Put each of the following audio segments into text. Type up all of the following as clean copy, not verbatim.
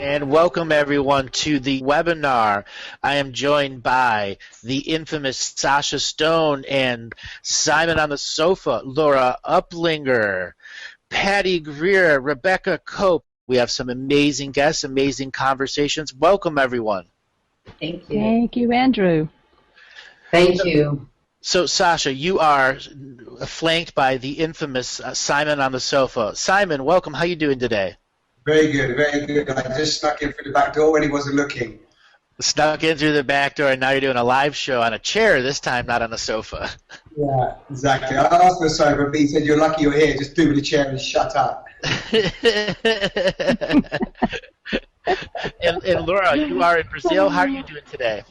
And welcome everyone to the webinar. I am joined by the infamous Sacha Stone and Simon on the sofa, Laura Uplinger, Patty Greer, Rebecca Cope. We have some amazing guests, amazing conversations. Welcome everyone. Thank you. Thank you, Andrew. Thank you. So Sacha, you are flanked by the infamous Simon on the sofa. Simon, welcome. How are you doing today? Very good, very good. I just snuck in through the back door when he wasn't looking. Snuck in through the back door, and now you're doing a live show on a chair this time, not on a sofa. Yeah, exactly. I asked for a sofa, but he said, "You're lucky you're here. Just do with the chair and shut up." and Laura, you are in Brazil. How are you doing today?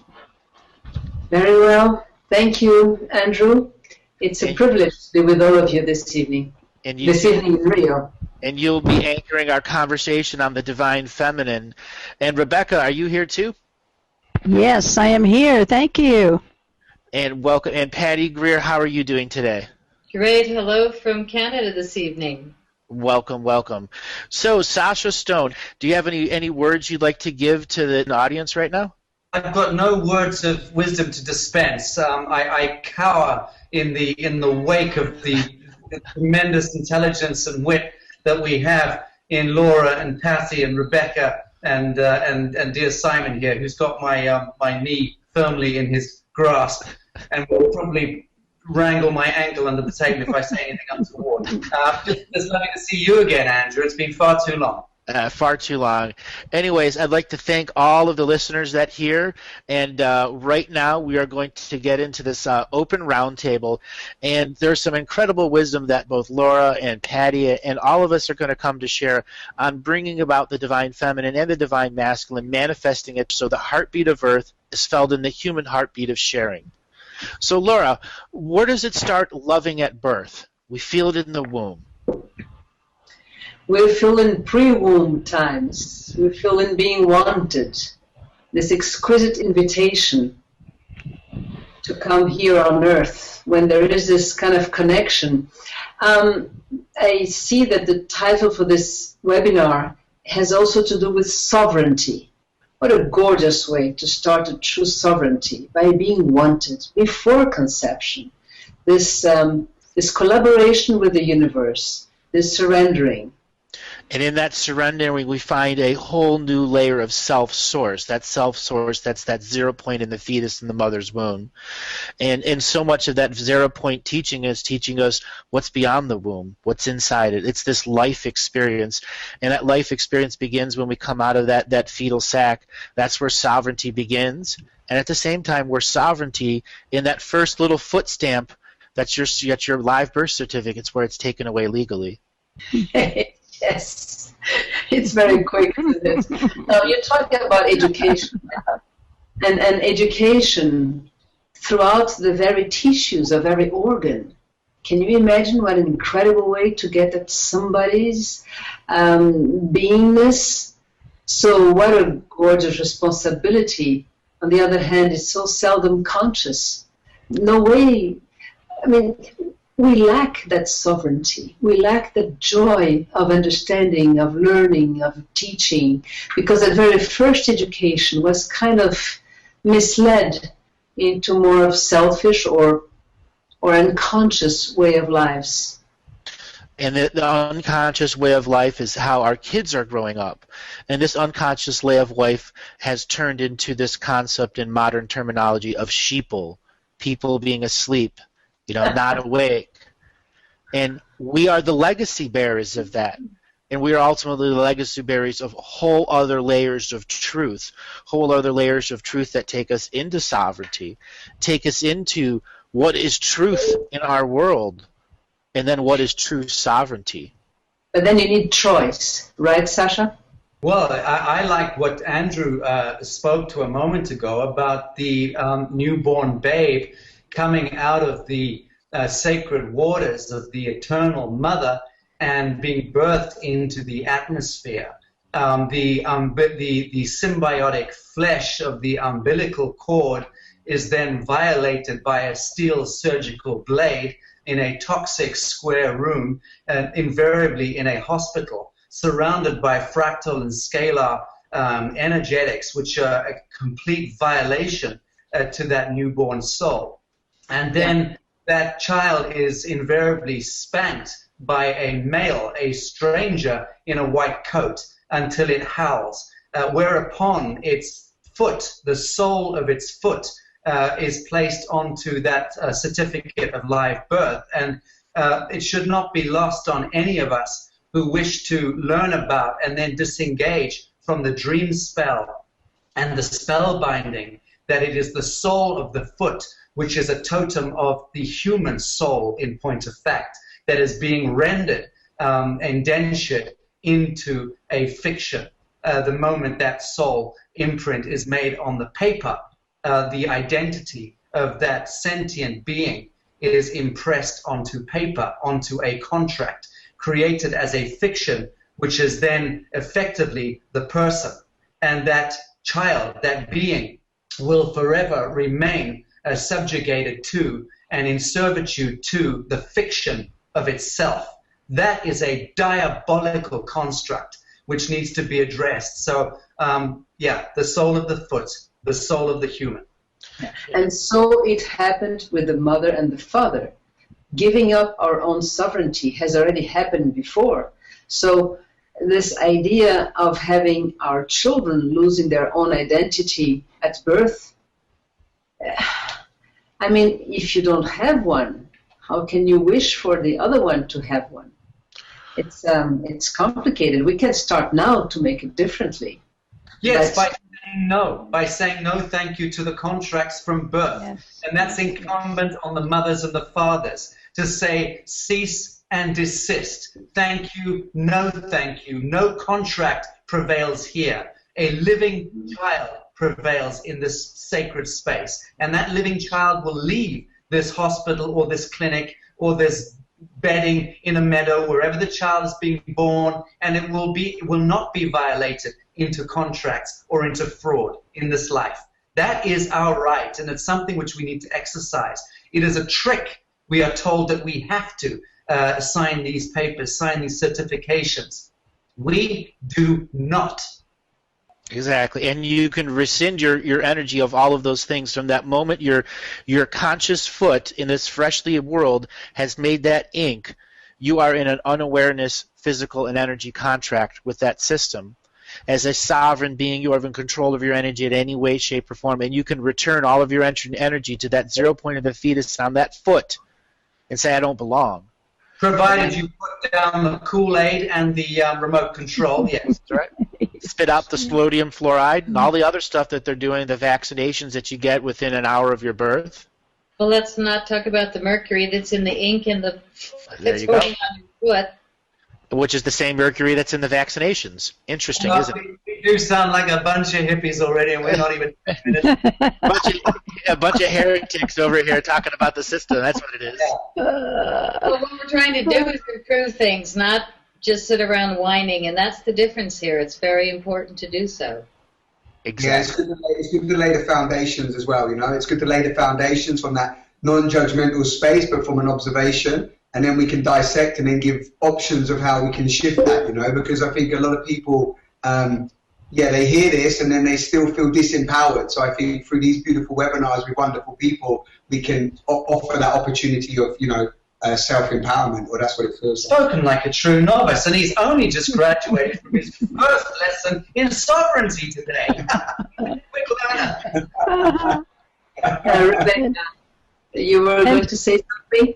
Very well. Thank you, Andrew. It's a privilege to be with all of you this evening. This evening in Rio. And you'll be anchoring our conversation on the divine feminine. And Rebecca, are you here too? Yes, I am here. Thank you. And welcome. And Patty Greer, how are you doing today? Great. Hello from Canada this evening. Welcome, welcome. So, Sacha Stone, do you have any words you'd like to give to the audience right now? I've got no words of wisdom to dispense. I cower in the wake of the tremendous intelligence and wit that we have in Laura and Patty and Rebecca and dear Simon here, who's got my knee firmly in his grasp and will probably wrangle my ankle under the table if I say anything untoward. Just lovely to see you again, Andrew. It's been far too long. Far too long. Anyways, I'd like to thank all of the listeners that here, and right now we are going to get into this open roundtable, and there's some incredible wisdom that both Laura and Patty and all of us are going to come to share on bringing about the divine feminine and the divine masculine, manifesting it so the heartbeat of Earth is felt in the human heartbeat of sharing. So Laura, where does it start loving at birth? We feel it in the womb. We feel in pre-womb times. We feel in being wanted. This exquisite invitation to come here on Earth when there is this kind of connection. I see that the title for this webinar has also to do with sovereignty. What a gorgeous way to start a true sovereignty, by being wanted before conception. This collaboration with the universe, this surrendering. And in that surrendering, we find a whole new layer of self-source. That self-source, that's that 0 point in the fetus in the mother's womb. And so much of that 0 point teaching is teaching us what's beyond the womb, what's inside it. It's this life experience. And that life experience begins when we come out of that fetal sac. That's where sovereignty begins. And at the same time, we're sovereignty in that first little foot stamp that's your live birth certificate. It's where it's taken away legally. Yes, it's very quick, isn't it? Now, you're talking about education, and education throughout the very tissues of every organ. Can you imagine what an incredible way to get at somebody's beingness? So what a gorgeous responsibility. On the other hand, it's so seldom conscious. No way, I mean, we lack that sovereignty. We lack the joy of understanding, of learning, of teaching, because that very first education was kind of misled into more of selfish or unconscious way of lives. And the unconscious way of life is how our kids are growing up. And this unconscious way of life has turned into this concept in modern terminology of sheeple, people being asleep, not awake. And we are the legacy bearers of that. And we are ultimately the legacy bearers of whole other layers of truth, whole other layers of truth that take us into sovereignty, take us into what is truth in our world, and then what is true sovereignty. But then you need choice, right, Sacha? Well, I like what Andrew spoke to a moment ago about the newborn babe coming out of the sacred waters of the eternal mother and being birthed into the atmosphere. The symbiotic flesh of the umbilical cord is then violated by a steel surgical blade in a toxic square room, invariably in a hospital, surrounded by fractal and scalar energetics, which are a complete violation to that newborn soul. And then that child is invariably spanked by a male, a stranger in a white coat, until it howls, whereupon its foot, the sole of its foot, is placed onto that certificate of live birth. And it should not be lost on any of us who wish to learn about and then disengage from the dream spell and the spell binding, that it is the sole of the foot, which is a totem of the human soul in point of fact, that is being rendered indentured into a fiction. The moment that soul imprint is made on the paper, the identity of that sentient being is impressed onto paper, onto a contract, created as a fiction, which is then effectively the person. And that child, that being, will forever remain subjugated to and in servitude to the fiction of itself. That is a diabolical construct which needs to be addressed. So, the soul of the foot, the soul of the human. And so it happened with the mother and the father. Giving up our own sovereignty has already happened before. So this idea of having our children losing their own identity at birth, I mean, if you don't have one, how can you wish for the other one to have one? It's complicated. We can start now to make it differently. Yes, by saying no thank you to the contracts from birth. Yes. And that's incumbent on the mothers and the fathers to say cease and desist. Thank you, no thank you. No contract prevails here. A living child prevails in this sacred space. And that living child will leave this hospital or this clinic or this bedding in a meadow, wherever the child is being born, and it will not be violated into contracts or into fraud in this life. That is our right, and it's something which we need to exercise. It is a trick. We are told that we have to sign these papers, sign these certifications. We do not. Exactly, and you can rescind your energy of all of those things from that moment your conscious foot in this freshly world has made that ink. You are in an unawareness physical and energy contract with that system. As a sovereign being, you are in control of your energy in any way, shape, or form, and you can return all of your energy to that 0 point of the fetus on that foot and say, I don't belong. Provided you put down the Kool-Aid and the remote control, yes. That's right. Spit out the sodium fluoride and all the other stuff that they're doing, the vaccinations that you get within an hour of your birth. Well, let's not talk about the mercury that's in the ink and that's going on your foot. Which is the same mercury that's in the vaccinations. Interesting, isn't it? We do sound like a bunch of hippies already, and we're not even a bunch of heretics over here talking about the system. That's what it is. Well, what we're trying to do is improve things, not just sit around whining, and that's the difference here. It's very important to do so. Exactly. Yeah, it's good to lay the foundations as well, you know. It's good to lay the foundations from that non-judgmental space, but from an observation. And then we can dissect and then give options of how we can shift that, you know, because I think a lot of people, they hear this and then they still feel disempowered. So I think through these beautiful webinars with wonderful people, we can offer that opportunity of, you know, self-empowerment, or that's what it feels like. Spoken like a true novice, and he's only just graduated from his first lesson in sovereignty today. Quick learner. Rebecca, you were going to say something?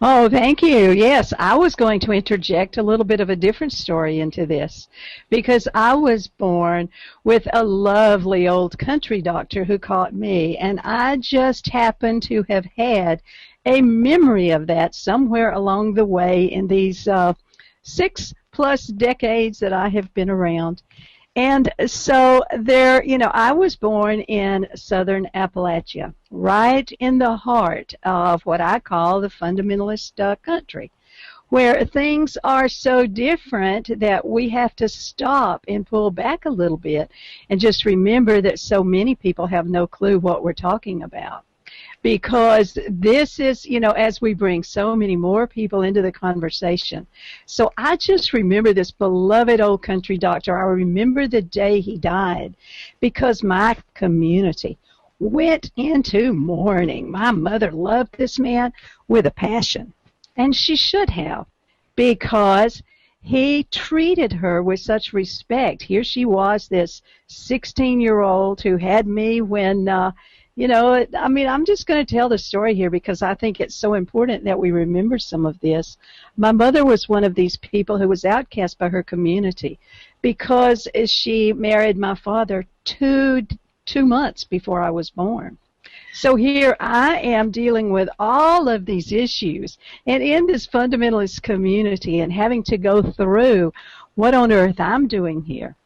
Oh, thank you. Yes, I was going to interject a little bit of a different story into this because I was born with a lovely old country doctor who caught me, and I just happened to have had a memory of that somewhere along the way in these 6+ decades that I have been around. And so there, I was born in southern Appalachia, right in the heart of what I call the fundamentalist country, where things are so different that we have to stop and pull back a little bit and just remember that so many people have no clue what we're talking about. Because this is, as we bring so many more people into the conversation. So I just remember this beloved old country doctor. I remember the day he died because my community went into mourning. My mother loved this man with a passion, and she should have, because he treated her with such respect. Here she was, this 16-year-old who had me when... I'm just going to tell the story here because I think it's so important that we remember some of this. My mother was one of these people who was outcast by her community because she married my father two months before I was born. So here I am dealing with all of these issues and in this fundamentalist community and having to go through what on earth I'm doing here.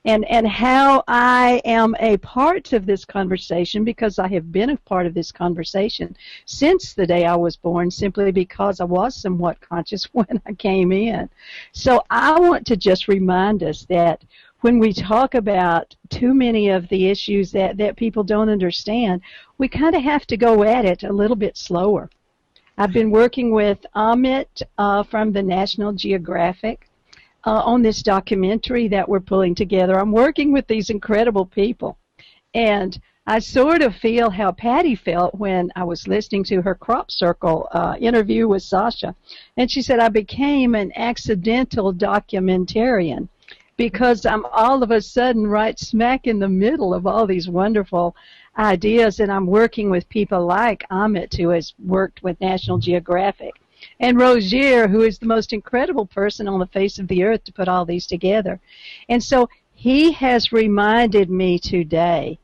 And how I am a part of this conversation because I have been a part of this conversation since the day I was born, simply because I was somewhat conscious when I came in. So I want to just remind us that when we talk about too many of the issues that people don't understand, we kind of have to go at it a little bit slower. I've been working with Amit from the National Geographic on this documentary that we're pulling together. I'm working with these incredible people, and I sort of feel how Patty felt when I was listening to her Crop Circle interview with Sacha, and she said, I became an accidental documentarian because I'm all of a sudden right smack in the middle of all these wonderful ideas, and I'm working with people like Amit, who has worked with National Geographic, and Rozier, who is the most incredible person on the face of the earth to put all these together. And so he has reminded me today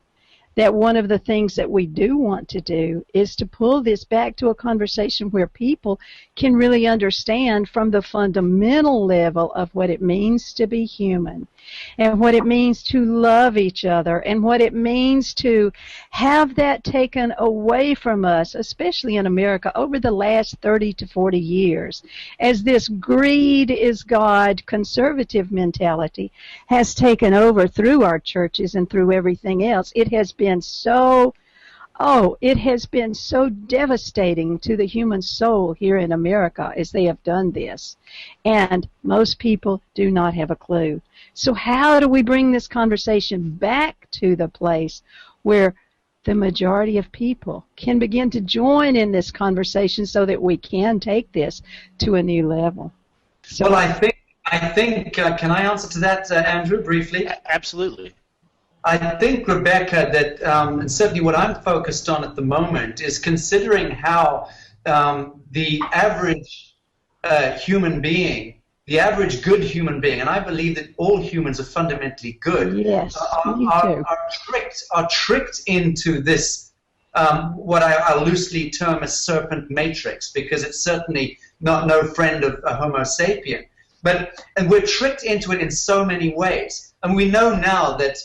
that one of the things that we do want to do is to pull this back to a conversation where people can really understand from the fundamental level of what it means to be human and what it means to love each other and what it means to have that taken away from us, especially in America, over the last 30 to 40 years, as this greed is God conservative mentality has taken over through our churches and through everything else. It has been so devastating to the human soul here in America as they have done this. And most people do not have a clue. So how do we bring this conversation back to the place where the majority of people can begin to join in this conversation so that we can take this to a new level? So, well, I think can I answer to that, Andrew, briefly? Absolutely. I think, Rebecca, that and certainly what I'm focused on at the moment is considering how the average human being, the average good human being, and I believe that all humans are fundamentally good, yes, are tricked into this, what I'll loosely term as serpent matrix, because it's certainly no friend of a Homo sapien. And we're tricked into it in so many ways. And we know now that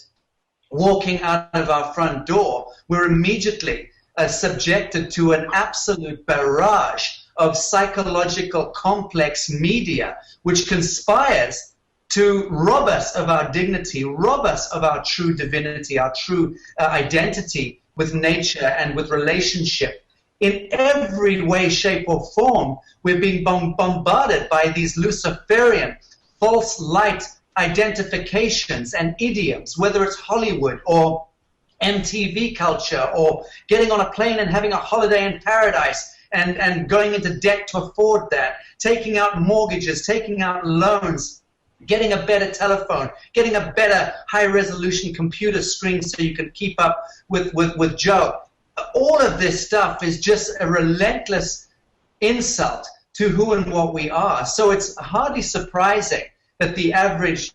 walking out of our front door, we're immediately subjected to an absolute barrage of psychological complex media which conspires to rob us of our dignity, rob us of our true divinity, our true identity with nature and with relationship. In every way, shape, or form, we're being bombarded by these Luciferian, false light identifications and idioms, whether it's Hollywood or MTV culture or getting on a plane and having a holiday in paradise and going into debt to afford that, taking out mortgages, taking out loans, getting a better telephone, getting a better high-resolution computer screen so you can keep up with Joe. All of this stuff is just a relentless insult to who and what we are. So it's hardly surprising that the average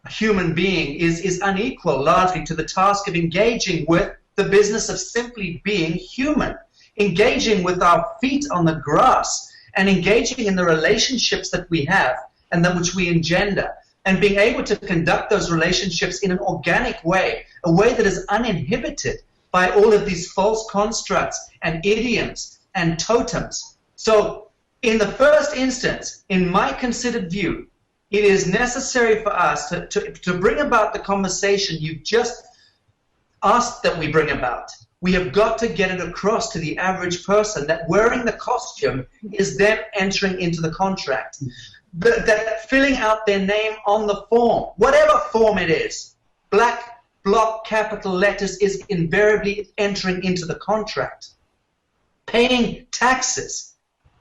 human being is unequal largely to the task of engaging with the business of simply being human, engaging with our feet on the grass and engaging in the relationships that we have and that which we engender, and being able to conduct those relationships in an organic way, a way that is uninhibited by all of these false constructs and idioms and totems. So in the first instance, in my considered view, it is necessary for us to bring about the conversation you've just asked that we bring about. We have got to get it across to the average person that wearing the costume is them entering into the contract. That filling out their name on the form, whatever form it is, black block capital letters, is invariably entering into the contract. Paying taxes,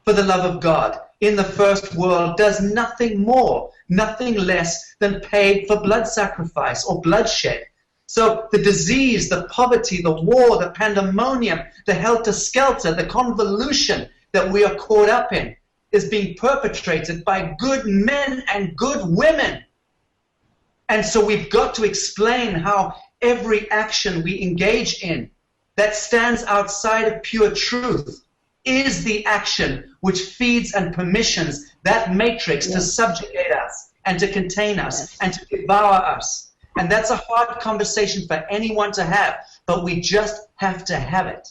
for the love of God, in the first world does nothing more, nothing less than pay for blood sacrifice or bloodshed. So the disease, the poverty, the war, the pandemonium, the helter-skelter, the convolution that we are caught up in is being perpetrated by good men and good women. And so we've got to explain how every action we engage in that stands outside of pure truth is the action which feeds and permissions that matrix to subjugate us and to contain us and to devour us. And that's a hard conversation for anyone to have, but we just have to have it.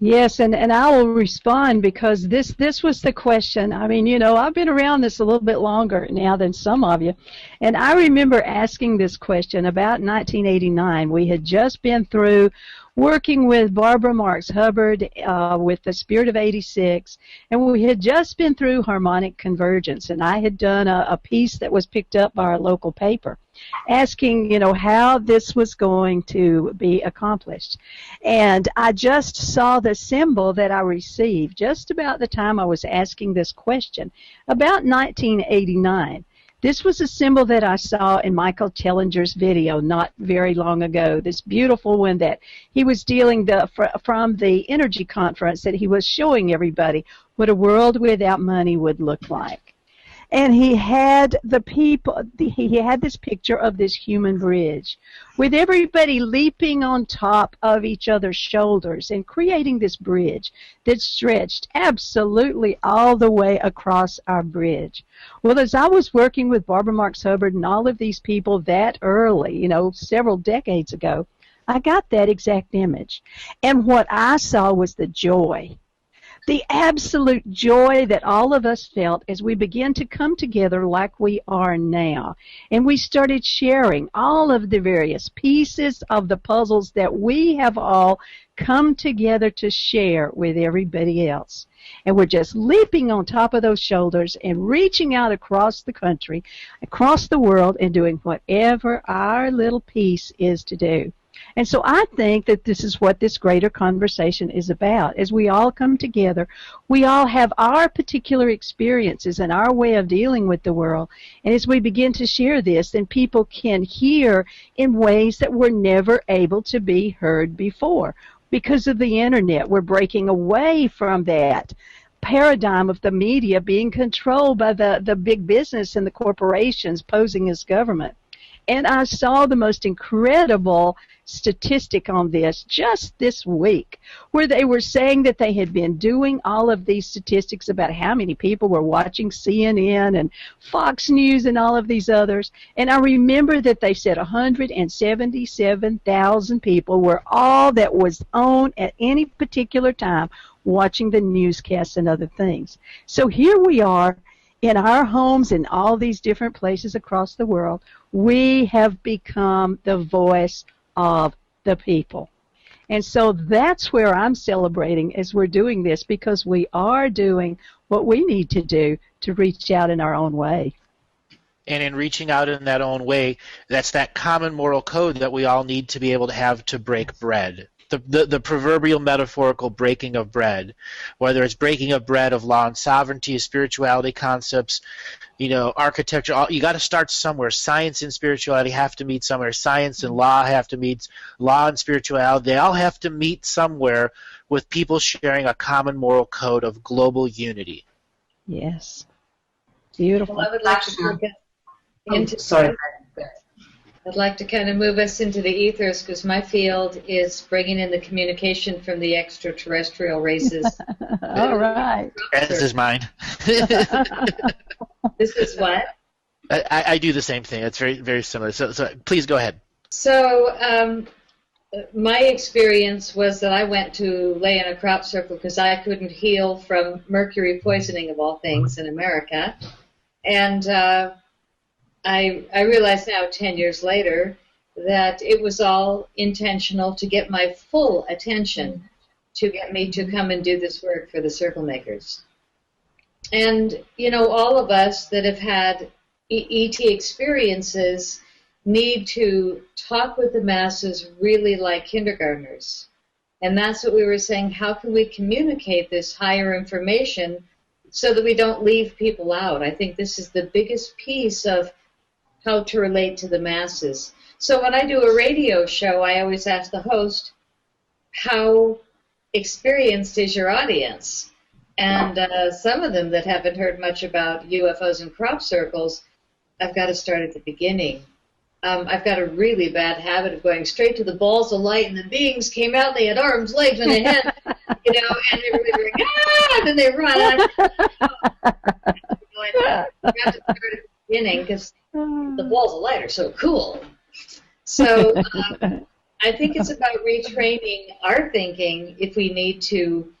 Yes, and I will respond because this was the question. I mean, you know, I've been around this a little bit longer now than some of you, and I remember asking this question about 1989. We had just been through working with Barbara Marx Hubbard with the Spirit of 86, and we had just been through harmonic convergence, and I had done a piece that was picked up by our local paper asking, you know, how this was going to be accomplished. And I just saw the symbol that I received just about the time I was asking this question, about 1989. This was a symbol that I saw in Michael Tellinger's video not very long ago, this beautiful one that he was dealing from the energy conference that he was showing everybody what a world without money would look like. And he had he had this picture of this human bridge with everybody leaping on top of each other's shoulders and creating this bridge that stretched absolutely all the way across our bridge. Well, as I was working with Barbara Marx Hubbard and all of these people that early, you know, several decades ago, I got that exact image. And what I saw was the joy. The absolute joy that all of us felt as we began to come together like we are now. And we started sharing all of the various pieces of the puzzles that we have all come together to share with everybody else. And we're just leaping on top of those shoulders and reaching out across the country, across the world, and doing whatever our little piece is to do. And so I think that this is what this greater conversation is about. As we all come together, we all have our particular experiences and our way of dealing with the world. And as we begin to share this, then people can hear in ways that were never able to be heard before. Because of the internet, we're breaking away from that paradigm of the media being controlled by the big business and the corporations posing as government. And I saw the most incredible statistic on this just this week, where they were saying that they had been doing all of these statistics about how many people were watching CNN and Fox News and all of these others. And I remember that they said 177,000 people were all that was on at any particular time watching the newscasts and other things. So here we are in our homes in all these different places across the world. We have become the voice of the people. And so that's where I'm celebrating as we're doing this, because we are doing what we need to do to reach out in our own way. And in reaching out in that own way, that's that common moral code that we all need to be able to have to break bread. The proverbial metaphorical breaking of bread, whether it's breaking of bread of law and sovereignty, spirituality concepts, you know, architecture. You got to start somewhere. Science and spirituality have to meet somewhere. Science and law have to meet. Law and spirituality, they all have to meet somewhere with people sharing a common moral code of global unity. Yes. Beautiful. Well, I would like to move us into. Sorry. I'd like to kind of move us into the ethers because my field is bringing in the communication from the extraterrestrial races. All right. This is mine. This is what? I do the same thing. It's very, very similar. So please go ahead. So my experience was that I went to lay in a crop circle because I couldn't heal from mercury poisoning, of all things, in America. And I realize now, 10 years later, that it was all intentional to get my full attention, to get me to come and do this work for the Circle Makers. And, you know, all of us that have had ET experiences need to talk with the masses really like kindergartners. And that's what we were saying. How can we communicate this higher information so that we don't leave people out? I think this is the biggest piece of how to relate to the masses. So when I do a radio show, I always ask the host, how experienced is your audience? And some of them that haven't heard much about UFOs and crop circles, I've got to start at the beginning. I've got a really bad habit of going straight to the balls of light, and the beings came out, they had arms, legs, and a head, you know, and everybody's going, ah, and then they run. I've got to start at the beginning because the balls of light are so cool. So I think it's about retraining our thinking if we need to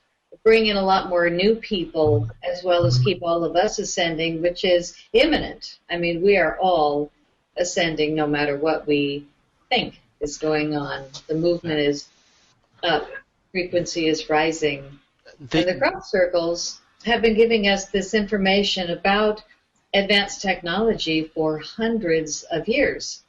bring in a lot more new people as well as keep all of us ascending, which is imminent. I mean, we are all ascending no matter what we think is going on. The movement is up, frequency is rising. And the crop circles have been giving us this information about advanced technology for hundreds of years.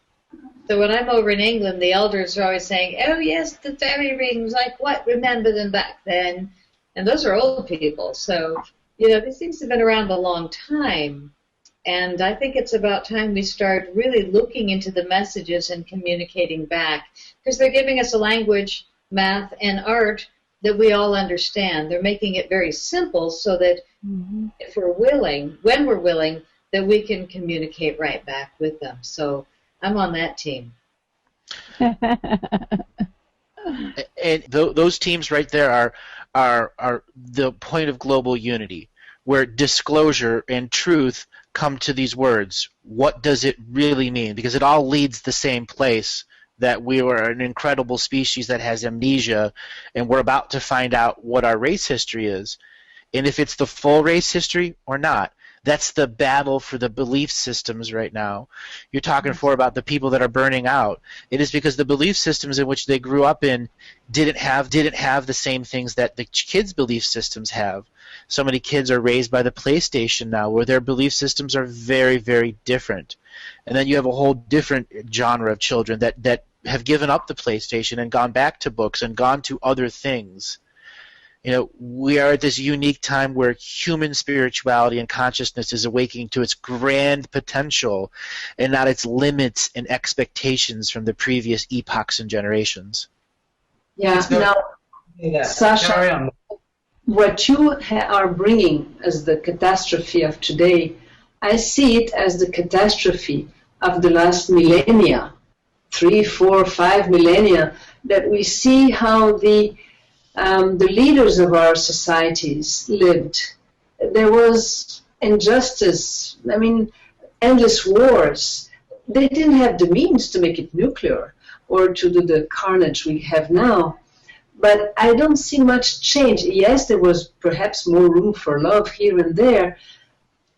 So when I'm over in England, the elders are always saying, oh yes, the fairy rings, like what? Remember them back then. And those are old people. So, you know, these things have been around a long time. And I think it's about time we start really looking into the messages and communicating back, because they're giving us a language, math, and art that we all understand. They're making it very simple so that if we're willing, when we're willing, that we can communicate right back with them. So I'm on that team. And those teams right there are the point of global unity, where disclosure and truth come to these words. What does it really mean? Because it all leads the same place, that we are an incredible species that has amnesia, and we're about to find out what our race history is, and if it's the full race history or not. That's the battle for the belief systems right now. You're talking about the people that are burning out. It is because the belief systems in which they grew up in didn't have the same things that the kids' belief systems have. So many kids are raised by the PlayStation now, where their belief systems are very, very different. And then you have a whole different genre of children that have given up the PlayStation and gone back to books and gone to other things. You know, we are at this unique time where human spirituality and consciousness is awakening to its grand potential and not its limits and expectations from the previous epochs and generations. Yeah, now, Sacha, what you are bringing as the catastrophe of today, I see it as the catastrophe of the last millennia, 3, 4, 5 millennia, that we see how the leaders of our societies lived. There was injustice, I mean, endless wars. They didn't have the means to make it nuclear or to do the carnage we have now. But I don't see much change. Yes, there was perhaps more room for love here and there,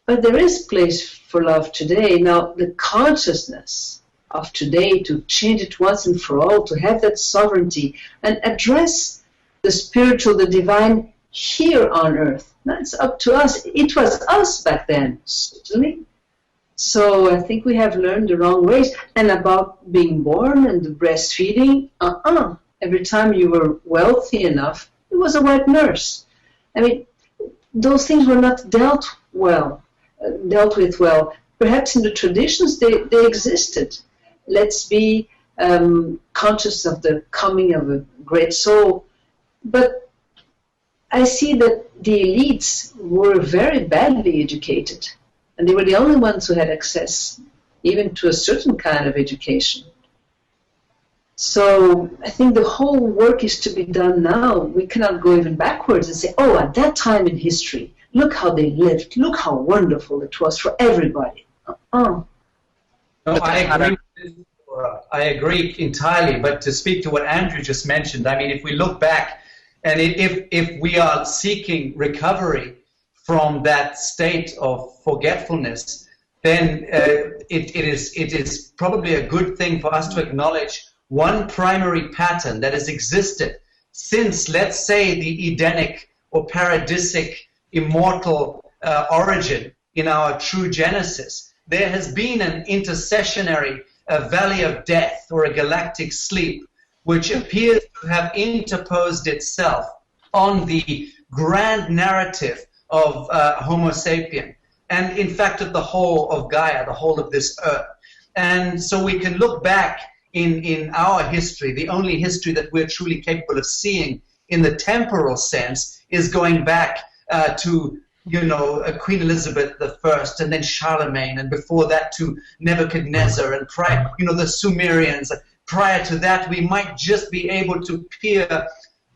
but there is place for love today. Now, the consciousness of today, to change it once and for all, to have that sovereignty and address the spiritual, the divine here on earth. That's up to us. It was us back then, certainly. So I think we have learned the wrong ways. And about being born and the breastfeeding, every time you were wealthy enough, it was a white nurse. I mean, those things were not dealt with well. Perhaps in the traditions they existed. Let's be conscious of the coming of a great soul. But I see that the elites were very badly educated, and they were the only ones who had access even to a certain kind of education. So I think the whole work is to be done now. We cannot go even backwards and say, oh, at that time in history, look how they lived, look how wonderful it was for everybody. No, I agree entirely, but to speak to what Andrew just mentioned, I mean, if we look back, and if we are seeking recovery from that state of forgetfulness, then it is probably a good thing for us to acknowledge one primary pattern that has existed since, let's say, the Edenic or paradisic immortal origin in our true Genesis. There has been an intercessionary valley of death or a galactic sleep, which appears to have interposed itself on the grand narrative of Homo sapien, and in fact of the whole of Gaia, the whole of this earth. And so we can look back in our history. The only history that we're truly capable of seeing in the temporal sense is going back to, Queen Elizabeth I, and then Charlemagne, and before that to Nebuchadnezzar, and the Sumerians. Prior to that, we might just be able to peer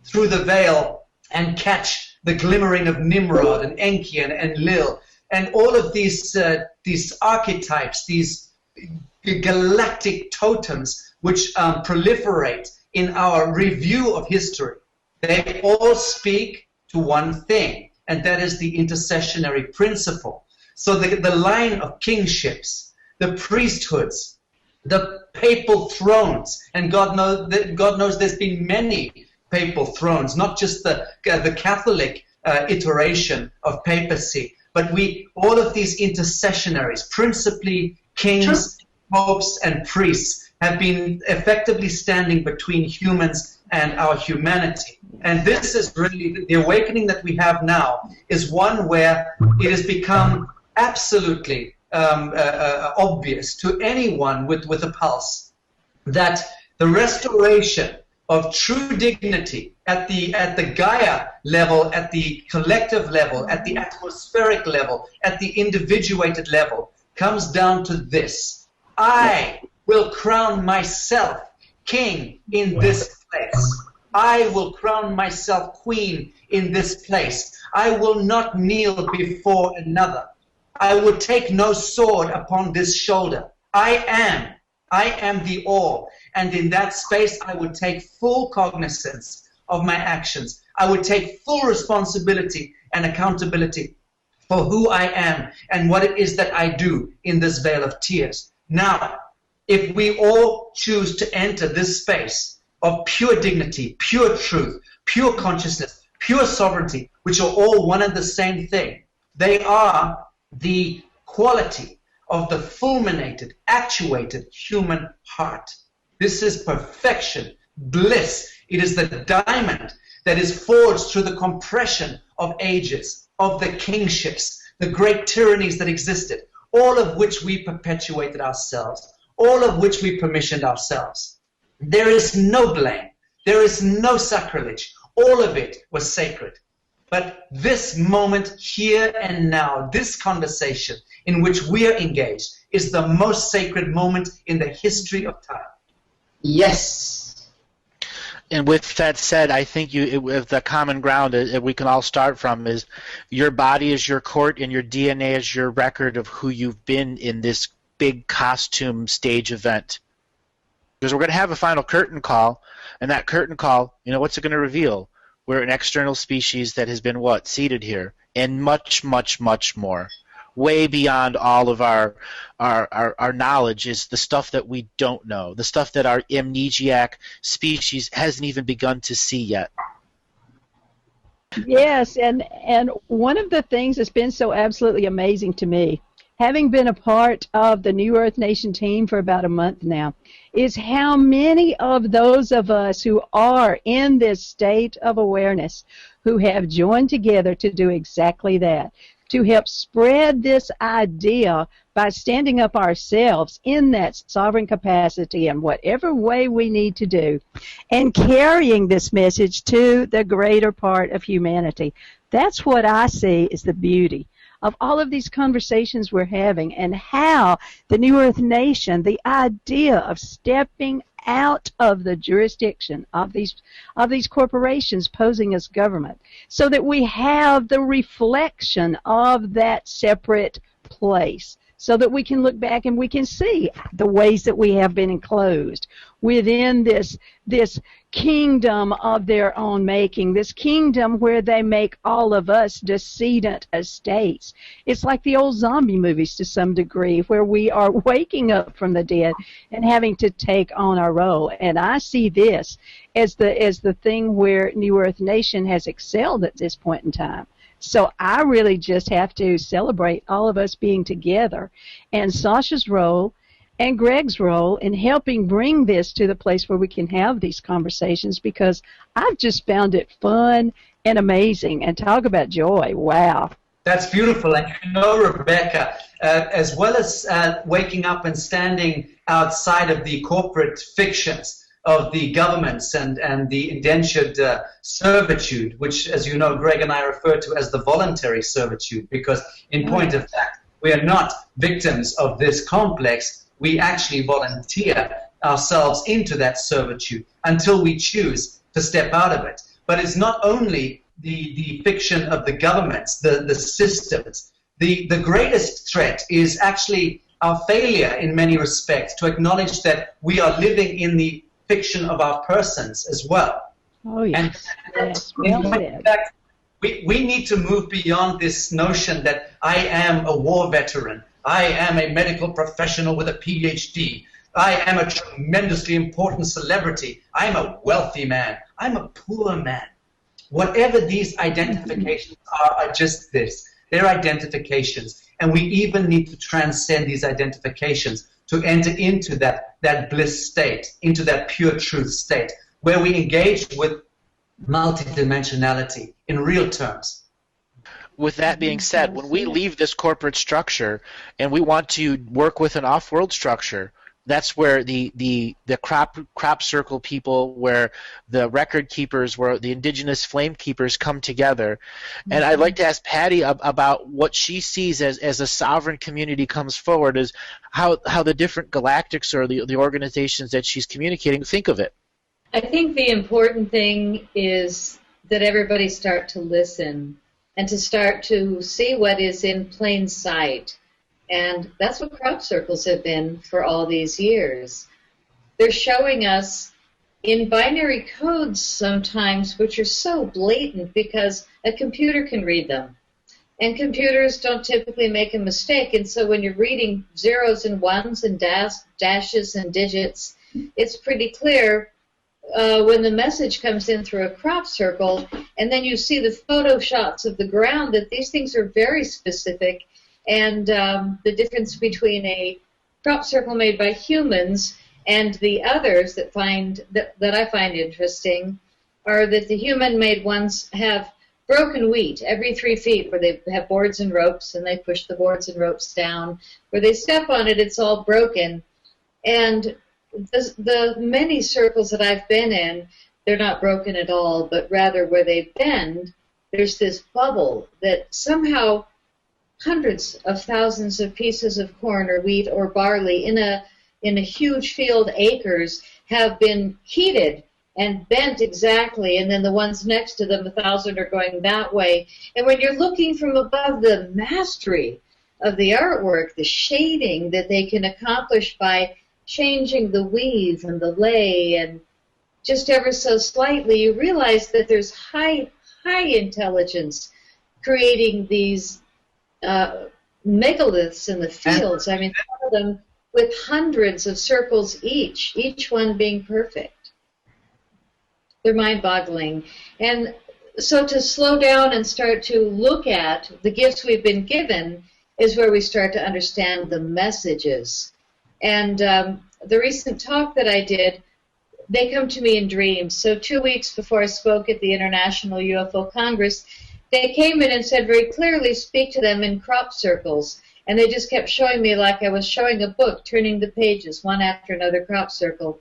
through the veil and catch the glimmering of Nimrod and Enki and Lil, and all of these archetypes, these galactic totems which proliferate in our review of history. They all speak to one thing, and that is the intercessionary principle. So the line of kingships, the priesthoods, the papal thrones, and God knows there's been many papal thrones, not just the Catholic iteration of papacy, but all of these intercessionaries, principally kings, popes, and priests, have been effectively standing between humans and our humanity. And this is really, the awakening that we have now is one where it has become absolutely obvious to anyone with a pulse that the restoration of true dignity at the Gaia level, at the collective level, at the atmospheric level, at the individuated level, comes down to this: I will crown myself king in this place. I will crown myself queen in this place. I will not kneel before another. I will take no sword upon this shoulder. I am the all. And in that space, I would take full cognizance of my actions. I would take full responsibility and accountability for who I am and what it is that I do in this veil of tears. Now, if we all choose to enter this space of pure dignity, pure truth, pure consciousness, pure sovereignty, which are all one and the same thing, they are the quality of the fulminated, actuated human heart. This is perfection, bliss. It is the diamond that is forged through the compression of ages, of the kingships, the great tyrannies that existed, all of which we perpetuated ourselves, all of which we permissioned ourselves. There is no blame. There is no sacrilege. All of it was sacred. But this moment, here and now, this conversation in which we are engaged, is the most sacred moment in the history of time. Yes. And with that said, I think the common ground we can all start from is your body is your court and your DNA is your record of who you've been in this big costume stage event. Because we're going to have a final curtain call, and that curtain call, what's it going to reveal? We're an external species that has been seated here, and much, much, much more. Way beyond all of our knowledge is the stuff that we don't know, the stuff that our amnesiac species hasn't even begun to see yet. Yes, and one of the things that's been so absolutely amazing to me, having been a part of the New Earth Nation team for about a month now, is how many of those of us who are in this state of awareness who have joined together to do exactly that, to help spread this idea by standing up ourselves in that sovereign capacity in whatever way we need to do, and carrying this message to the greater part of humanity. That's what I see as the beauty of all of these conversations we're having, and how the New Earth Nation, the idea of stepping out of the jurisdiction of these corporations posing as government, so that we have the reflection of that separate place, so that we can look back and we can see the ways that we have been enclosed within this kingdom of their own making, this kingdom where they make all of us decedent estates. It's like the old zombie movies to some degree, where we are waking up from the dead and having to take on our role. And I see this as the thing where New Earth Nation has excelled at this point in time. So I really just have to celebrate all of us being together, and Sacha's role and Greg's role in helping bring this to the place where we can have these conversations, because I've just found it fun and amazing. And talk about joy. Wow. That's beautiful. And you know, Rebecca, as well as waking up and standing outside of the corporate fictions of the governments and the indentured servitude, which, as you know, Greg and I refer to as the voluntary servitude, because in point of fact, we are not victims of this complex. We actually volunteer ourselves into that servitude until we choose to step out of it. But it's not only the fiction of the governments, the systems. The greatest threat is actually our failure in many respects to acknowledge that we are living in the fiction of our persons as well. Oh, yes. And yes. Well said. in fact, we need to move beyond this notion that I am a war veteran, I am a medical professional with a PhD, I am a tremendously important celebrity, I'm a wealthy man, I'm a poor man. Whatever these identifications are just this. They're identifications. And we even need to transcend these identifications to enter into that bliss state, into that pure truth state, where we engage with multidimensionality in real terms. With that being said, when we leave this corporate structure and we want to work with an off-world structure, that's where the crop circle people, where the record keepers, where the indigenous flame keepers come together. And I'd like to ask Patty about what she sees as a sovereign community comes forward, is how the different galactics or the organizations that she's communicating think of it. I think the important thing is that everybody start to listen and to start to see what is in plain sight. And that's what crop circles have been for all these years. They're showing us in binary codes sometimes, which are so blatant because a computer can read them. And computers don't typically make a mistake. And so when you're reading zeros and ones and dashes and digits, it's pretty clear when the message comes in through a crop circle, and then you see the photo shots of the ground, that these things are very specific. And the difference between a crop circle made by humans and the others that I find interesting are that the human-made ones have broken wheat every 3 feet, where they have boards and ropes, and they push the boards and ropes down. Where they step on it, it's all broken. And the many circles that I've been in, they're not broken at all, but rather where they bend, there's this bubble that somehow hundreds of thousands of pieces of corn or wheat or barley in a huge field, acres, have been heated and bent exactly, and then the ones next to them, 1,000, are going that way. And when you're looking from above, the mastery of the artwork, the shading that they can accomplish by changing the weave and the lay and just ever so slightly, you realize that there's high intelligence creating these megaliths in the fields. I mean, some of them with hundreds of circles each one being perfect. They're mind-boggling. And so to slow down and start to look at the gifts we've been given is where we start to understand the messages. And the recent talk that I did, they come to me in dreams. So 2 weeks before I spoke at the International UFO Congress, they came in and said very clearly, speak to them in crop circles. And they just kept showing me like I was showing a book, turning the pages one after another crop circle.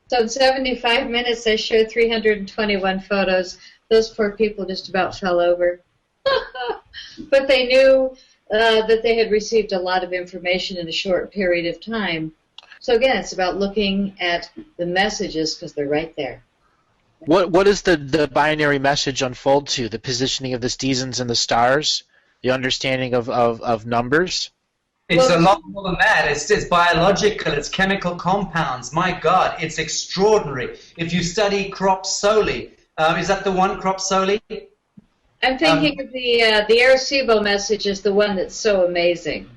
So in 75 minutes, I showed 321 photos. Those poor people just about fell over. But they knew that they had received a lot of information in a short period of time. So again, it's about looking at the messages because they're right there. What does the binary message unfold to? The positioning of the seasons and the stars? The understanding of numbers? It's a lot more than that. It's biological. It's chemical compounds. My God, it's extraordinary. If you study crop soli, is that the one, crop soli? I'm thinking of the Arecibo message is the one that's so amazing.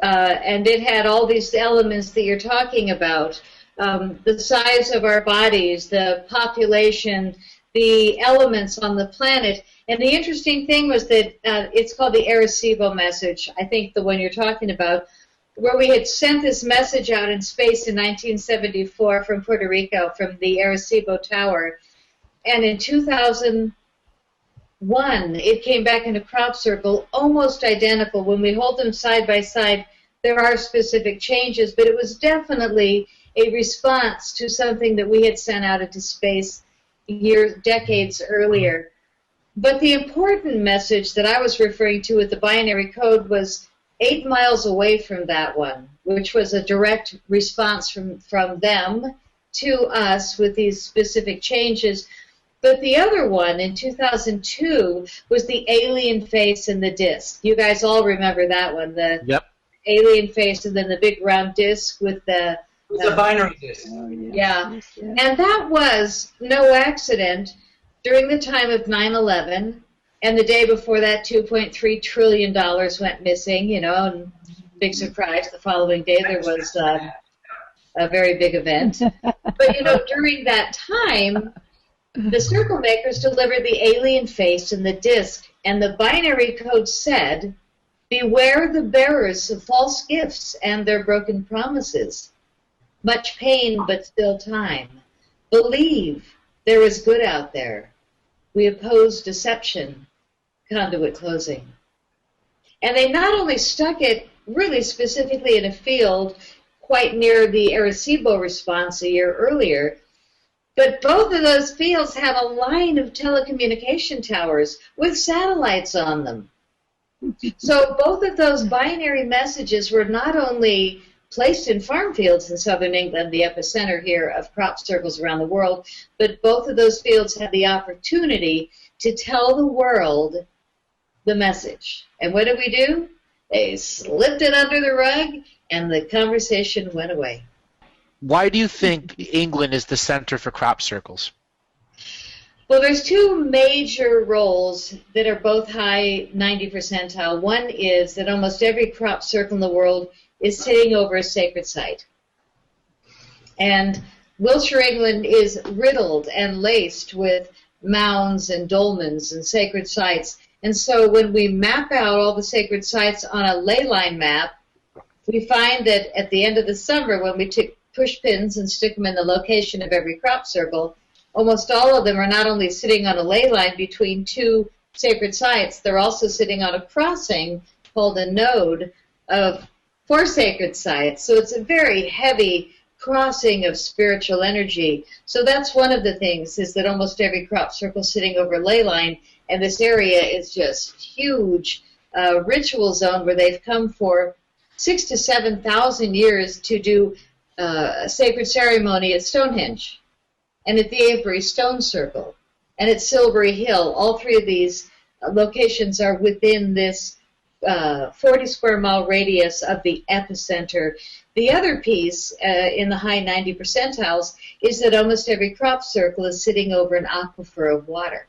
And it had all these elements that you're talking about. The size of our bodies, the population, the elements on the planet. And the interesting thing was that it's called the Arecibo message, I think the one you're talking about, where we had sent this message out in space in 1974 from Puerto Rico, from the Arecibo Tower. And in 2001, it came back in a crop circle, almost identical. When we hold them side by side, there are specific changes, but it was definitely a response to something that we had sent out into space decades earlier. But the important message that I was referring to with the binary code was 8 miles away from that one, which was a direct response from them to us with these specific changes. But the other one in 2002 was the alien face and the disc. You guys all remember that one, the alien face and then the big round disc with the... It was a binary disc. Yeah. And that was no accident. During the time of 9/11, and the day before that, $2.3 trillion went missing, you know, and big surprise, the following day there was a very big event. But, you know, during that time, the circle makers delivered the alien face and the disc, and the binary code said, beware the bearers of false gifts and their broken promises. Much pain, but still time. Believe there is good out there. We oppose deception. Conduit closing. And they not only stuck it really specifically in a field quite near the Arecibo response a year earlier, but both of those fields have a line of telecommunication towers with satellites on them. So both of those binary messages were not only placed in farm fields in southern England, the epicenter here of crop circles around the world, but both of those fields had the opportunity to tell the world the message. And what did we do? They slipped it under the rug, and the conversation went away. Why do you think England is the center for crop circles? Well, there's two major roles that are both high 90 percentile. One is that almost every crop circle in the world is sitting over a sacred site. And Wiltshire, England is riddled and laced with mounds and dolmens and sacred sites. And so when we map out all the sacred sites on a ley line map, we find that at the end of the summer, when we took push pins and stick them in the location of every crop circle, almost all of them are not only sitting on a ley line between two sacred sites, they're also sitting on a crossing called a node of 4 sacred sites. So it's a very heavy crossing of spiritual energy. So that's one of the things, is that almost every crop circle is sitting over a ley line, and this area is just huge ritual zone where they've come for 6,000 to 7,000 years to do a sacred ceremony at Stonehenge and at the Avebury Stone Circle and at Silbury Hill. All 3 of these locations are within this 40 square mile radius of the epicenter. The other piece in the high 90 percentiles is that almost every crop circle is sitting over an aquifer of water.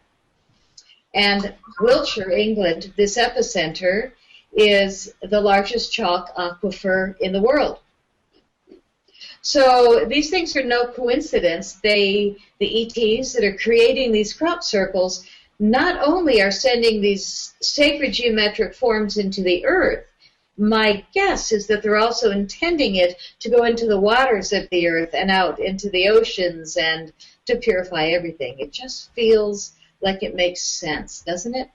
And Wiltshire, England, this epicenter, is the largest chalk aquifer in the world. So these things are no coincidence. The ETs that are creating these crop circles not only are sending these sacred geometric forms into the earth, my guess is that they're also intending it to go into the waters of the earth and out into the oceans and to purify everything. It just feels like it makes sense, doesn't it?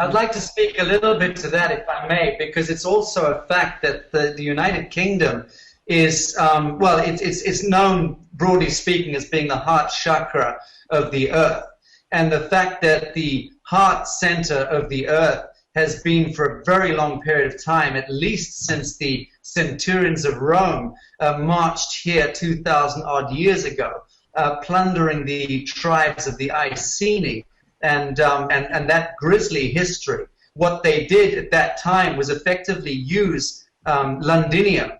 I'd like to speak a little bit to that, if I may, because it's also a fact that the United Kingdom is, well, it's known, broadly speaking, as being the heart chakra of the earth. And the fact that the heart center of the earth has been for a very long period of time, at least since the centurions of Rome marched here 2,000 odd years ago, plundering the tribes of the Iceni, and that grisly history. What they did at that time was effectively use Londinium,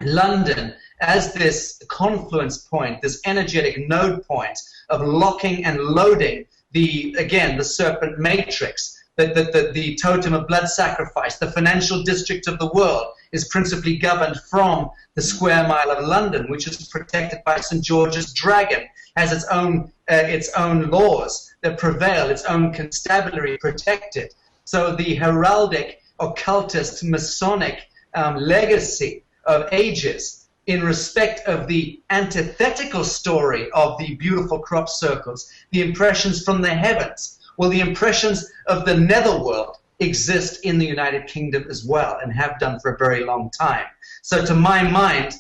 London, as this confluence point, this energetic node point of locking and loading the serpent matrix, the totem of blood sacrifice. The financial district of the world is principally governed from the square mile of London, which is protected by St. George's dragon, has its own laws that prevail, its own constabulary protected. So the heraldic, occultist, Masonic legacy of ages in respect of the antithetical story of the beautiful crop circles, the impressions from the heavens. Well, the impressions of the netherworld exist in the United Kingdom as well, and have done for a very long time. So to my mind,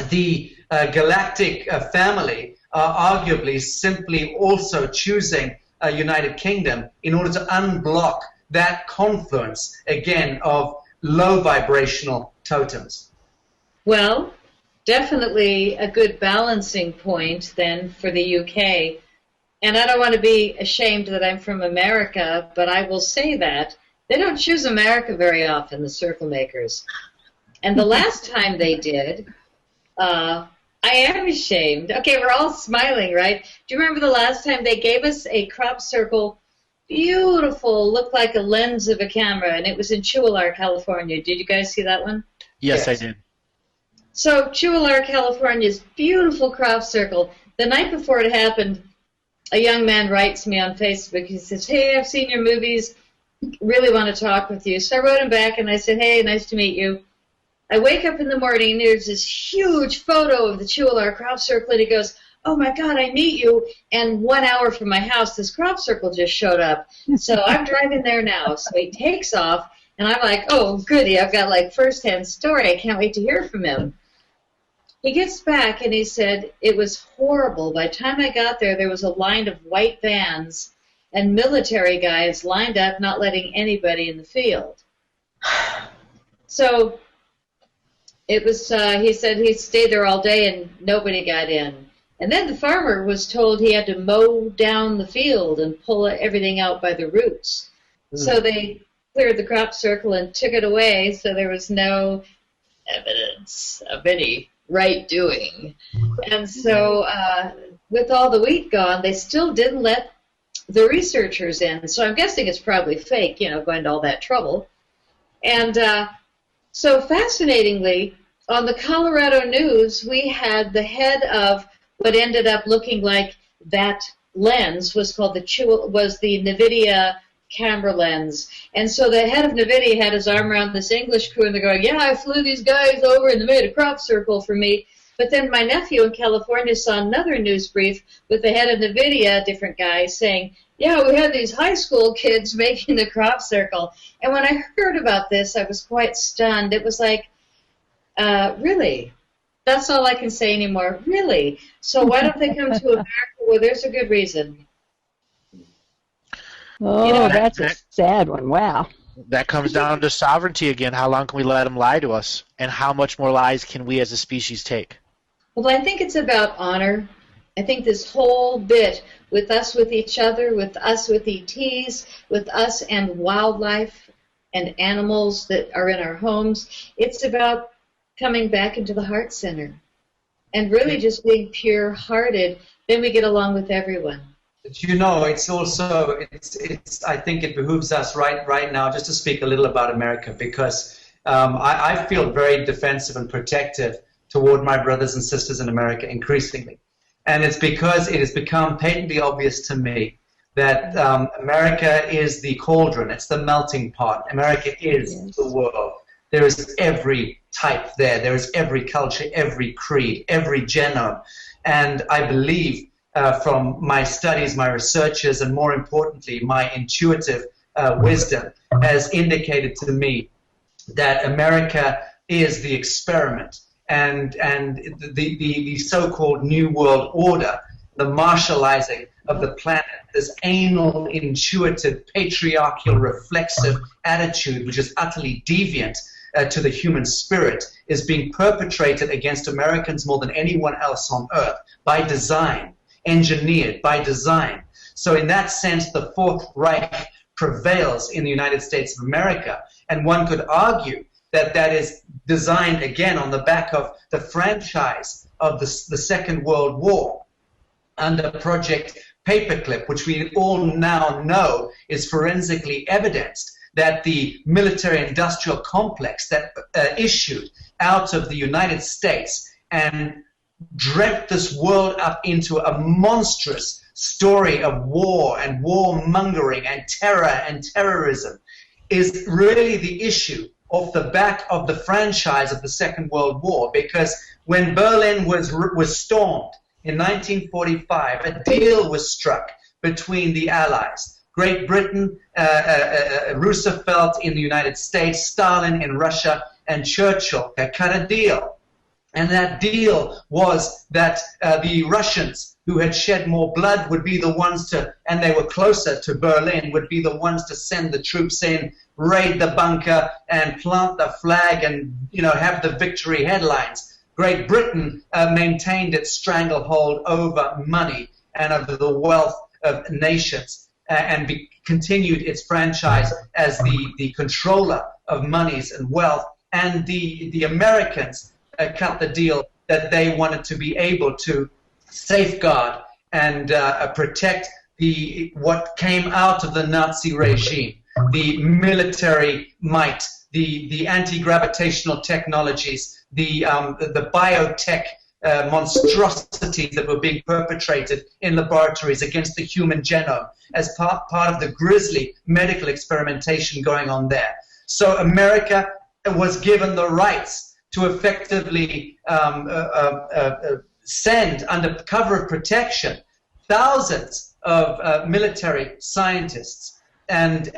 the Galactic family are arguably simply also choosing a United Kingdom in order to unblock that confluence, again, of low vibrational totems. Well, definitely a good balancing point then for the UK. And I don't want to be ashamed that I'm from America, but I will say that they don't choose America very often, the circle makers. And the last time they did, I am ashamed. Okay, we're all smiling, right? Do you remember the last time they gave us a crop circle, beautiful, looked like a lens of a camera, and it was in Chewillar, California. Did you guys see that one? Yes, I did. So Chewillar, California's beautiful crop circle. The night before it happened, a young man writes me on Facebook. He says, "Hey, I've seen your movies. Really want to talk with you." So I wrote him back and I said, "Hey, nice to meet you." I wake up in the morning and there's this huge photo of the Chewillar crop circle, and he goes, "Oh my God, I meet you." And 1 hour from my house, this crop circle just showed up. So I'm driving there now. So he takes off, and I'm like, "Oh, goody, I've got like first-hand story. I can't wait to hear from him." He gets back and he said, "It was horrible. By the time I got there, there was a line of white vans and military guys lined up, not letting anybody in the field." So it was, he said he stayed there all day and nobody got in. And then the farmer was told he had to mow down the field and pull everything out by the roots. So they cleared the crop circle and took it away, so there was no evidence of any right doing. And so with all the wheat gone, they still didn't let the researchers in. So I'm guessing it's probably fake, you know, going to all that trouble. And so fascinatingly, on the Colorado News, we had the head of what ended up looking like that lens was called the NVIDIA camera lens. And so the head of NVIDIA had his arm around this English crew, and they're going, "Yeah, I flew these guys over and they made a crop circle for me." But then my nephew in California saw another news brief with the head of NVIDIA, a different guy, saying, "Yeah, we had these high school kids making the crop circle." And when I heard about this, I was quite stunned. It was like, really? That's all I can say anymore. Really? So why don't they come to America? Well, there's a good reason. Oh, You know, that's a sad one. Wow. That comes down to sovereignty again. How long can we let them lie to us? And how much more lies can we as a species take? Well, I think it's about honor. I think this whole bit with us with each other, with us with ETs, with us and wildlife and animals that are in our homes, it's about coming back into the heart center and really just being pure-hearted. Then we get along with everyone. But you know, it's also, I think it behooves us right now just to speak a little about America, because I feel very defensive and protective toward my brothers and sisters in America increasingly. And it's because it has become patently obvious to me that America is the cauldron, it's the melting pot. America is the world. There is every type there. There is every culture, every creed, every genome. And I believe from my studies, my researches, and more importantly, my intuitive wisdom has indicated to me that America is the experiment, and the so-called New World Order, the martializing of the planet, this anal, intuitive, patriarchal, reflexive attitude, which is utterly deviant to the human spirit, is being perpetrated against Americans more than anyone else on earth, by design, engineered by design. So in that sense, the Fourth Reich prevails in the United States of America, and one could argue that that is designed, again, on the back of the franchise of the Second World War under Project Paperclip, which we all now know is forensically evidenced, that the military-industrial complex that issued out of the United States and dreamt this world up into a monstrous story of war and warmongering and terror and terrorism is really the issue off the back of the franchise of the Second World War, because when Berlin was stormed in 1945, a deal was struck between the Allies. Great Britain, Roosevelt in the United States, Stalin in Russia, and Churchill cut a deal. And that deal was that the Russians, who had shed more blood, would be the ones to, and they were closer to Berlin, would be the ones to send the troops in, raid the bunker, and plant the flag and, have the victory headlines. Great Britain maintained its stranglehold over money and over the wealth of nations, and continued its franchise as the controller of monies and wealth. And the Americans cut the deal that they wanted to be able to safeguard and protect what came out of the Nazi regime, the military might, the anti-gravitational technologies, the biotech monstrosities that were being perpetrated in laboratories against the human genome as part of the grisly medical experimentation going on there. So America was given the rights to effectively send, under cover of protection, thousands of military scientists and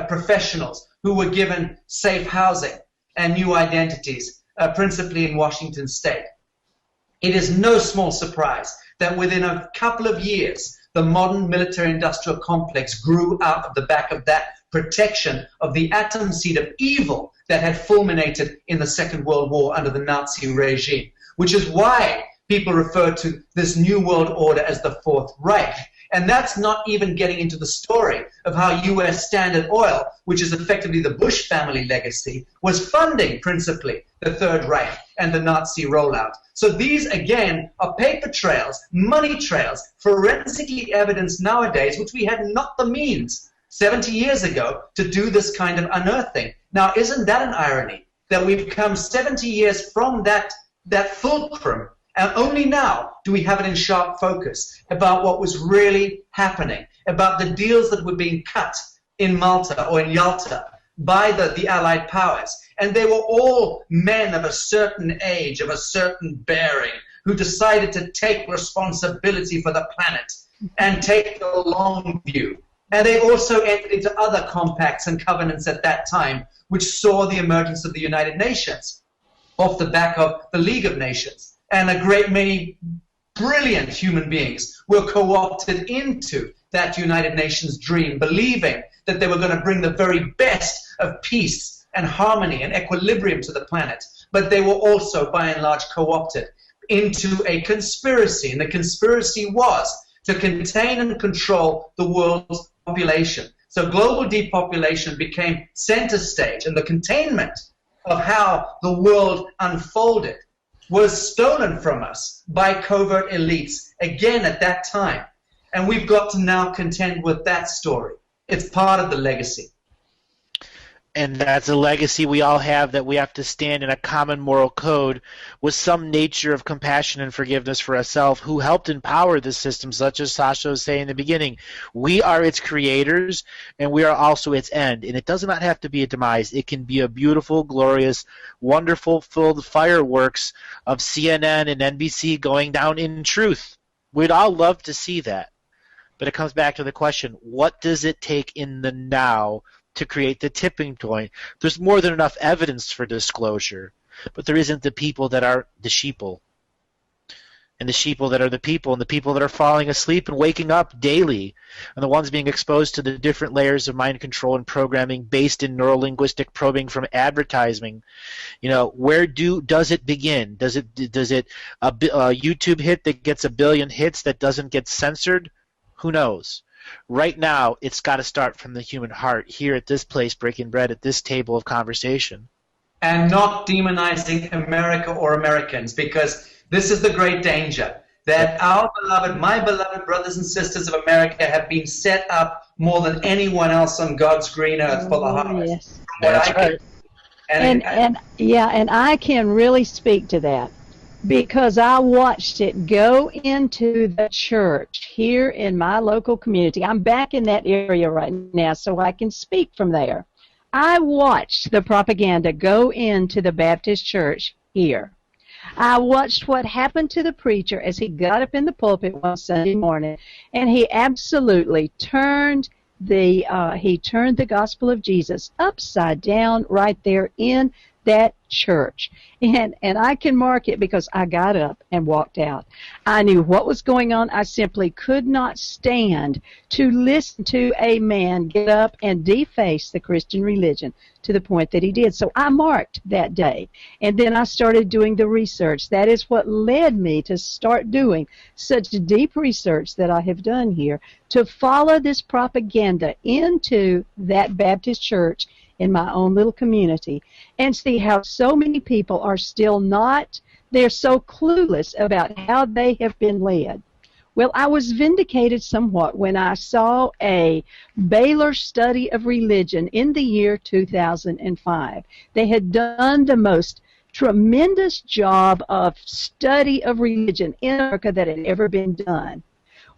professionals who were given safe housing and new identities, principally in Washington State. It is no small surprise that within a couple of years, the modern military-industrial complex grew out of the back of that protection of the atom seed of evil that had fulminated in the Second World War under the Nazi regime, which is why people refer to this New World Order as the Fourth Reich. And that's not even getting into the story of how U.S. Standard Oil, which is effectively the Bush family legacy, was funding principally the Third Reich and the Nazi rollout. So these, again, are paper trails, money trails, forensically evidenced nowadays, which we had not the means 70 years ago to do this kind of unearthing. Now, isn't that an irony, that we've come 70 years from that fulcrum, and only now do we have it in sharp focus about what was really happening, about the deals that were being cut in Malta or in Yalta by the Allied powers. And they were all men of a certain age, of a certain bearing, who decided to take responsibility for the planet and take the long view. And they also entered into other compacts and covenants at that time, which saw the emergence of the United Nations off the back of the League of Nations. And a great many brilliant human beings were co-opted into that United Nations dream, believing that they were going to bring the very best of peace and harmony and equilibrium to the planet. But they were also, by and large, co-opted into a conspiracy. And the conspiracy was to contain and control the world's population. So global depopulation became center stage, and the containment of how the world unfolded was stolen from us by covert elites, again at that time. And we've got to now contend with that story. It's part of the legacy. And that's a legacy we all have, that we have to stand in a common moral code with some nature of compassion and forgiveness for ourselves, who helped empower the system, such as Sacha was saying in the beginning. We are its creators, and we are also its end. And it does not have to be a demise. It can be a beautiful, glorious, wonderful, filled fireworks of CNN and NBC going down in truth. We'd all love to see that. But it comes back to the question, what does it take in the now to create the tipping point? There's more than enough evidence for disclosure, but there isn't the people that are the sheeple. And the sheeple that are the people, and the people that are falling asleep and waking up daily, and the ones being exposed to the different layers of mind control and programming based in neurolinguistic probing from advertising. Where does it begin? Does it a YouTube hit that gets 1 billion hits that doesn't get censored? Who knows? Right now, it's got to start from the human heart here at this place, breaking bread at this table of conversation. And not demonizing America or Americans, because this is the great danger, that my beloved brothers and sisters of America have been set up more than anyone else on God's green earth for the harvest. Yes. That's right. And I can really speak to that, because I watched it go into the church here in my local community. I'm back in that area right now, so I can speak from there. I watched the propaganda go into the Baptist church here. I watched what happened to the preacher as he got up in the pulpit one Sunday morning, and he absolutely turned the gospel of Jesus upside down right there in that church. And I can mark it because I got up and walked out. I knew what was going on. I simply could not stand to listen to a man get up and deface the Christian religion to the point that he did. So I marked that day. And then I started doing the research. That is what led me to start doing such deep research that I have done here, to follow this propaganda into that Baptist church in my own little community, and see how so many people are still they're so clueless about how they have been led. Well, I was vindicated somewhat when I saw a Baylor study of religion in the year 2005. They had done the most tremendous job of study of religion in America that had ever been done.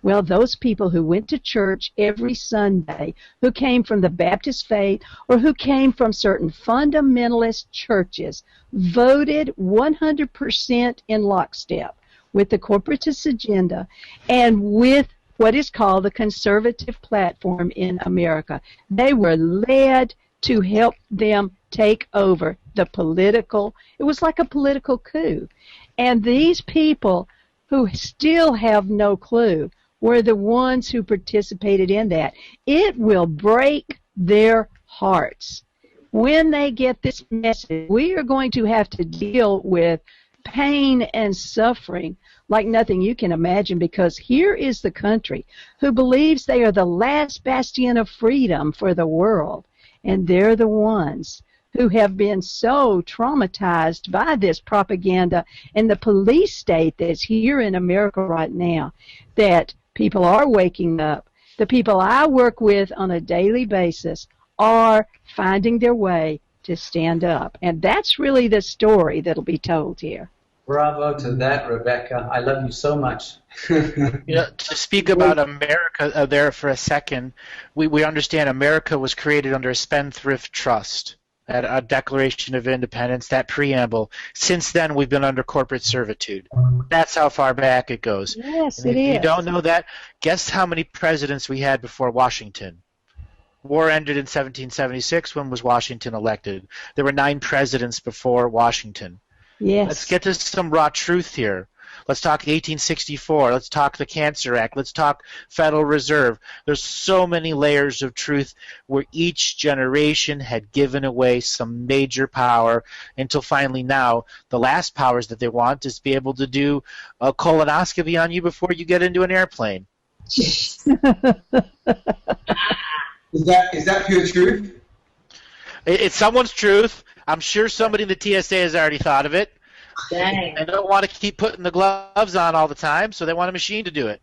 Well, those people who went to church every Sunday, who came from the Baptist faith or who came from certain fundamentalist churches, voted 100% in lockstep with the corporatist agenda and with what is called the conservative platform in America. They were led to help them take over the political, it was like a political coup. And these people who still have no clue were the ones who participated in that. It will break their hearts. When they get this message, we are going to have to deal with pain and suffering like nothing you can imagine, because here is the country who believes they are the last bastion of freedom for the world, and they're the ones who have been so traumatized by this propaganda and the police state that's here in America right now, that people are waking up. The people I work with on a daily basis are finding their way to stand up. And that's really the story that'll be told here. Bravo to that, Rebecca. I love you so much. To speak about America there for a second, we understand America was created under a spendthrift trust, a Declaration of Independence, that preamble. Since then, we've been under corporate servitude. That's how far back it goes. Yes, and it is. If you don't know that, guess how many presidents we had before Washington? War ended in 1776. When was Washington elected? There were 9 presidents before Washington. Yes. Let's get to some raw truth here. Let's talk 1864. Let's talk the Cancer Act. Let's talk Federal Reserve. There's so many layers of truth where each generation had given away some major power until finally now the last powers that they want is to be able to do a colonoscopy on you before you get into an airplane. Is that pure truth? It's someone's truth. I'm sure somebody in the TSA has already thought of it. Dang. They don't want to keep putting the gloves on all the time, so they want a machine to do it.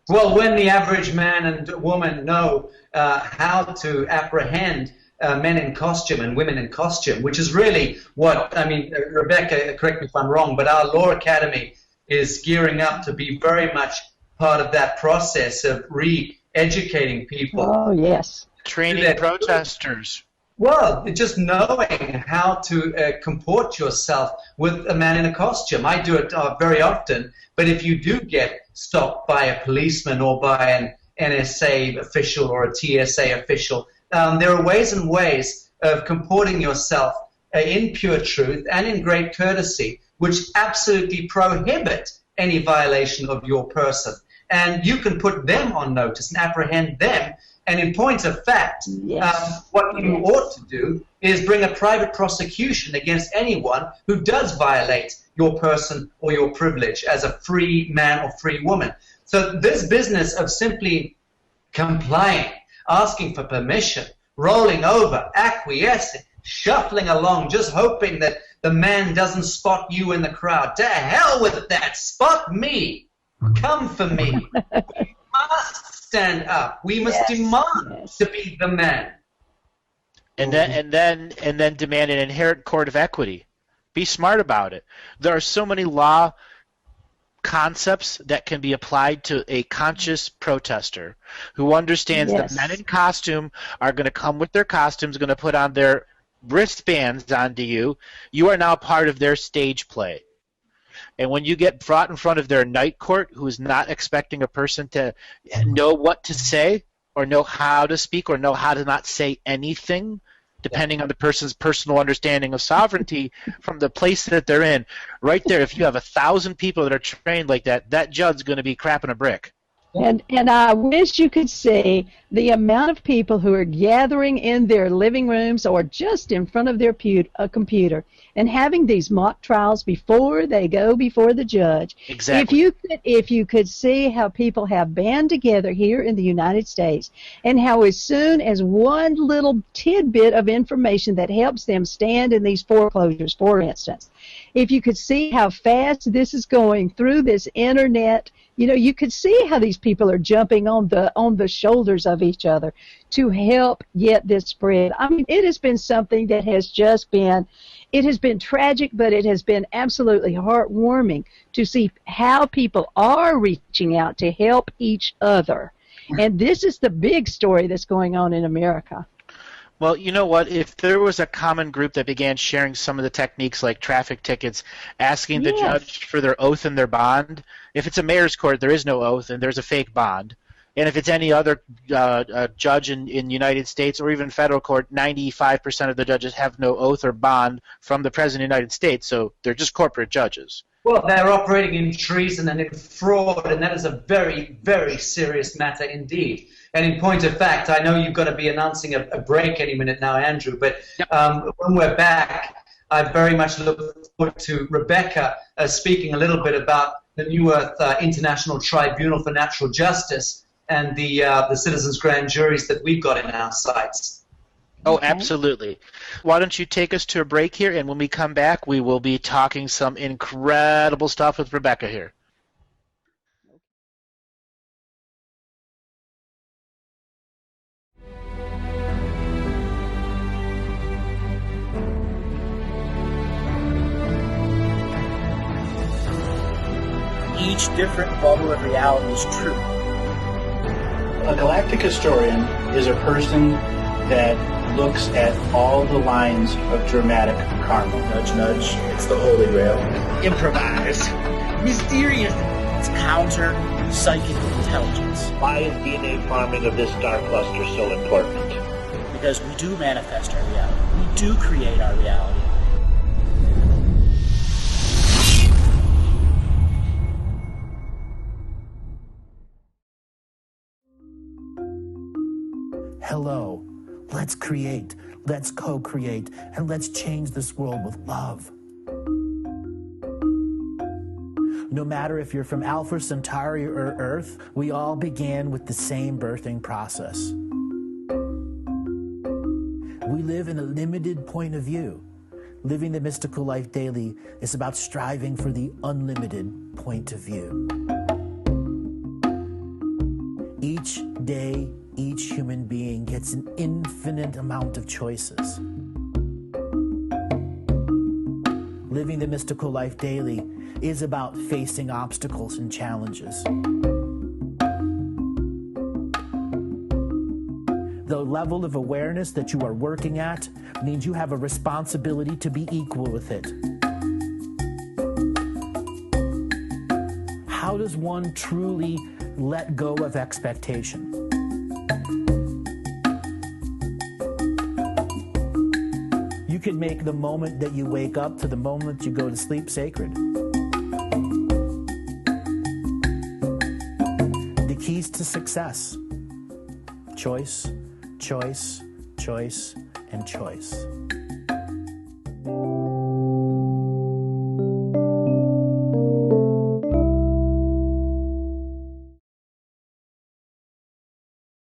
Well, when the average man and woman know how to apprehend men in costume and women in costume, which is really what, I mean, Rebecca, correct me if I'm wrong, but our Law Academy is gearing up to be very much part of that process of re-educating people. Oh, yes. Training protesters. Well, just knowing how to comport yourself with a man in a costume. I do it very often, but if you do get stopped by a policeman or by NSA official or a TSA official. There are ways and ways of comporting yourself in pure truth and in great courtesy, which absolutely prohibit any violation of your person. And you can put them on notice and apprehend them. And in point of fact, what you ought to do is bring a private prosecution against anyone who does violate your person or your privilege as a free man or free woman. So this business of simply complying, asking for permission, rolling over, acquiescing, shuffling along, just hoping that the man doesn't spot you in the crowd. To hell with that. Spot me. Come for me. We must stand up. We must demand to be the man. And then demand an inherent court of equity. Be smart about it. There are so many law concepts that can be applied to a conscious protester who understands that men in costume are going to come with their costumes, going to put on their wristbands onto you. You are now part of their stage play. And when you get brought in front of their night court, who is not expecting a person to know what to say or know how to speak or know how to not say anything, depending on the person's personal understanding of sovereignty from the place that they're in, right there, if you have 1,000 people that are trained like that, that judge's going to be crapping a brick. And I wish you could see the amount of people who are gathering in their living rooms or just in front of their computer and having these mock trials before they go before the judge. Exactly. If you could see how people have band together here in the United States and how as soon as one little tidbit of information that helps them stand in these foreclosures, for instance, if you could see how fast this is going through this internet, you could see how these people are jumping on the shoulders of each other to help get this spread. I mean, it has been something that has just been, it has been tragic, but it has been absolutely heartwarming to see how people are reaching out to help each other. And this is the big story that's going on in America. Well, you know what? If there was a common group that began sharing some of the techniques like traffic tickets, asking the judge for their oath and their bond, if it's a mayor's court, there is no oath and there's a fake bond. And if it's any other judge in the United States or even federal court, 95% of the judges have no oath or bond from the President of the United States, so they're just corporate judges. Well, they're operating in treason and in fraud, and that is a very, very serious matter indeed. And in point of fact, I know you've got to be announcing a break any minute now, Andrew, but when we're back, I very much look forward to Rebecca speaking a little bit about the New Earth International Tribunal for Natural Justice and the citizens' grand juries that we've got in our sites. Oh, absolutely. Why don't you take us to a break here, and when we come back, we will be talking some incredible stuff with Rebecca here. Each different bubble of reality is true. A galactic historian is a person that looks at all the lines of dramatic karma. Nudge, nudge, it's the Holy Grail. Improvise. Mysterious. It's counter psychic intelligence. Why is DNA farming of this star cluster so important? Because we do manifest our reality. We do create our reality. Hello. Let's create, let's co-create, and let's change this world with love. No matter if you're from Alpha Centauri or Earth, we all began with the same birthing process. We live in a limited point of view. Living the mystical life daily is about striving for the unlimited point of view. Each day, each human being gets an infinite amount of choices. Living the mystical life daily is about facing obstacles and challenges. The level of awareness that you are working at means you have a responsibility to be equal with it. How does one truly Let go of expectation. You can make the moment that you wake up to the moment you go to sleep sacred. The keys to success: choice, choice, choice, and choice.